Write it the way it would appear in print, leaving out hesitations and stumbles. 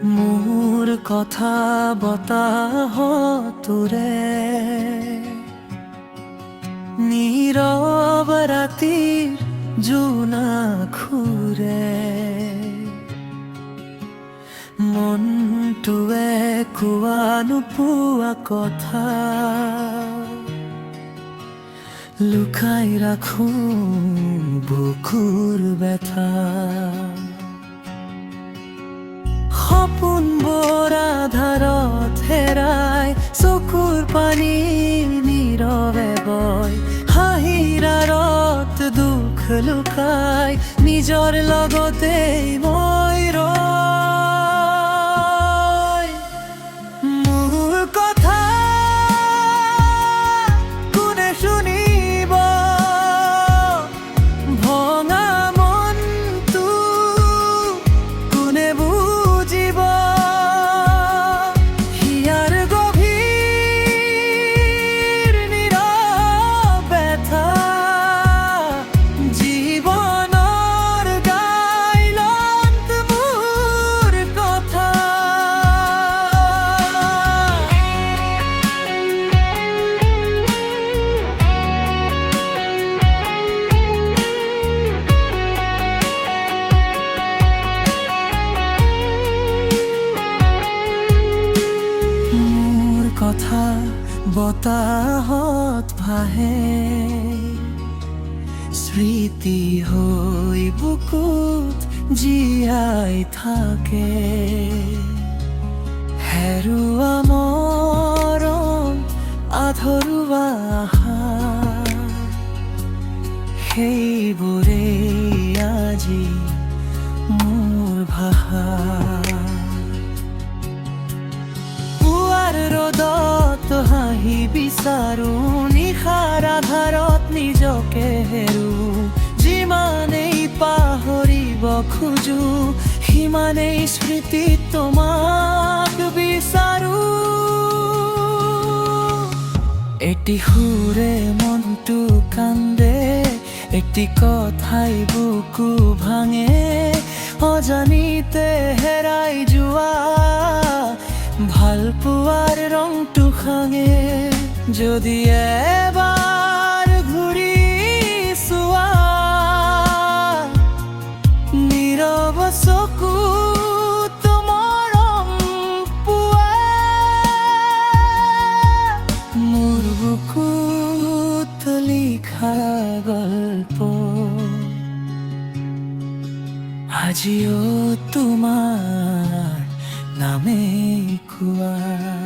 মোৰ কথা বতাহ তোৰে নীৰৱ ৰাতিৰ জোনাকৰে মনটোৱে কোৱা নোপোৱা কথা লুকাই ৰাখো বুকুৰ ব্যথা সপোনবোৰ আধাৰত হেৰাই চকুৰ পানী নীৰৱে বয় হাঁহিৰ আঁৰত দুখ লুকাই নিজৰ লগতে মই ৰয় মোৰ কথা কোনে শুনিব ভঙা মনটো কোনে বুজিব হিয়াৰ গভীৰ নীৰৱ ব্যথা জীৱনৰ গাইলত মোৰ কথা মোৰ কথা বতাহত ভাহে স্মৃতি হৈ বুকুত জীয়াই থাকে হেৰুৱা মৰম আধৰুৱা আশা সেইবোৰেই আজি মোৰ ভাষা পুৱাৰ ৰ'দত হাঁহি বিচাৰো নিশাৰ আধাৰত নিজকে হেৰো যিমানেই পাহৰিব খোজো সিমানেই স্মৃতিত তোমাক বিচাৰো এটি সুৰে মনটো কান্দে এটি কথাই বুকু ভাঙে অজানিতে হেৰাই যোৱা ভাল পোৱাৰ ৰংটো খাঙে যদি এবাৰ ঘূৰি চোৱা নীৰৱ চকুত মৰম পোৱা মোৰ বুকুত লিখা গল্প আজিও তোমাৰ নামে কোৱা